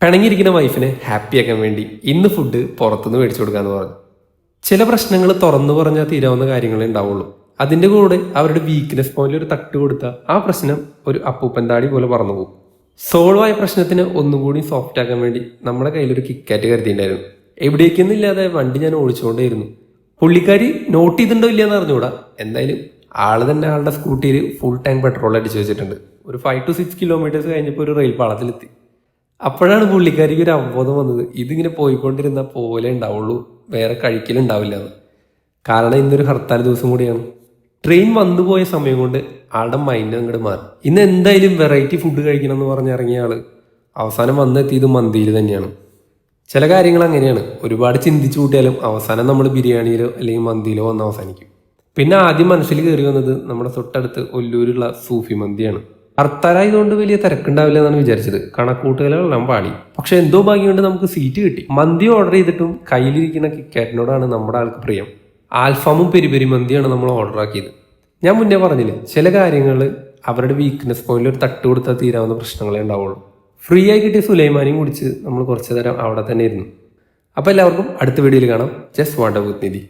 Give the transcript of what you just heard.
പിണങ്ങിയിരിക്കുന്ന വൈഫിനെ ഹാപ്പിയാക്കാൻ വേണ്ടി ഇന്ന് ഫുഡ് പുറത്തുനിന്ന് മേടിച്ചു കൊടുക്കാന്ന് പറഞ്ഞു. ചില പ്രശ്നങ്ങൾ തുറന്നു പറഞ്ഞാൽ തീരാവുന്ന കാര്യങ്ങളേ ഉണ്ടാവുള്ളൂ. അതിൻ്റെ കൂടെ അവരുടെ വീക്ക്നെസ് പോയിന്റിൽ ഒരു തട്ട് കൊടുത്താൽ ആ പ്രശ്നം ഒരു അപ്പൂപ്പൻ താടി പോലെ പറന്നു പോകും. സോൾവ് ആയ പ്രശ്നത്തിന് ഒന്നും കൂടി സോഫ്റ്റ് ആക്കാൻ വേണ്ടി നമ്മുടെ കയ്യിലൊരു കിക്കാറ്റ് കരുതിയിട്ടുണ്ടായിരുന്നു. എവിടേക്കൊന്നും ഇല്ലാതെ വണ്ടി ഞാൻ ഓടിച്ചുകൊണ്ടേയിരുന്നു. പുള്ളിക്കാരി നോട്ട് ചെയ്തിട്ടുണ്ടോ ഇല്ലയെന്ന് അറിഞ്ഞുകൂടാ. എന്തായാലും ആള് തന്നെ ആളുടെ സ്കൂട്ടിയിൽ ഫുൾ ടാങ്ക് പെട്രോൾ അടിച്ചു വെച്ചിട്ടുണ്ട്. ഒരു 5 to 6 കിലോമീറ്റേഴ്സ് കഴിഞ്ഞപ്പോൾ ഒരു റെയിൽ പാളത്തിലെത്തി. അപ്പോഴാണ് പുള്ളിക്കാരിക്ക് ഒരു അവബോധം വന്നത്, ഇതിങ്ങനെ പോയിക്കൊണ്ടിരുന്ന പോലെ ഉണ്ടാവുള്ളൂ, വേറെ കഴിക്കലുണ്ടാവില്ല എന്ന്. കാരണം ഇന്നൊരു ഹർത്താൽ ദിവസം കൂടിയാണ്. ട്രെയിൻ വന്നുപോയ സമയം കൊണ്ട് ആളുടെ മൈൻഡ് അങ്ങോട്ട് മാറി. ഇന്ന് എന്തായാലും വെറൈറ്റി ഫുഡ് കഴിക്കണം എന്ന് പറഞ്ഞിറങ്ങിയ ആള് അവസാനം വന്നെത്തിയത് മന്തിയിൽ തന്നെയാണ്. ചില കാര്യങ്ങൾ അങ്ങനെയാണ്, ഒരുപാട് ചിന്തിച്ചു കൂട്ടിയാലും അവസാനം നമ്മൾ ബിരിയാണിയിലോ അല്ലെങ്കിൽ മന്തിയിലോ വന്ന് അവസാനിക്കും. പിന്നെ ആദ്യം മനസ്സിൽ കയറി വന്നത് നമ്മുടെ തൊട്ടടുത്ത് ഒല്ലൂരുള്ള സൂഫി മന്തിയാണ്. ഹർത്താലായതുകൊണ്ട് വലിയ തിരക്കുണ്ടാവില്ല എന്നാണ് വിചാരിച്ചത്. കണക്കൂട്ടുകളെല്ലാം പാടി. പക്ഷെ എന്തോ ഭാഗ്യം കൊണ്ട് നമുക്ക് സീറ്റ് കിട്ടി. മന്തി ഓർഡർ ചെയ്തിട്ടും കയ്യിലിരിക്കുന്ന കിക്കാറ്റിനോടാണ് നമ്മുടെ ആൾക്ക് പ്രിയം. ആൽഫാമും പെരി മന്തിയാണ് നമ്മൾ ഓർഡർ ആക്കിയത്. ഞാൻ മുന്നേ പറഞ്ഞില്ലേ, ചില കാര്യങ്ങൾ അവരുടെ വീക്ക്നെസ് പോയിന്റിൽ ഒരു തട്ട് കൊടുത്താൽ തീരാവുന്ന പ്രശ്നങ്ങളേ ഉണ്ടാവുള്ളൂ. ഫ്രീ ആയി കിട്ടിയ സുലൈമാനിയും കുടിച്ച് നമ്മൾ കുറച്ചു നേരം അവിടെ തന്നെ ഇരുന്നു. അപ്പോൾ എല്ലാവർക്കും അടുത്ത വീഡിയോയിൽ കാണാം. ജസ്റ്റ് വാട്ടർ വിത്ത് നിധി.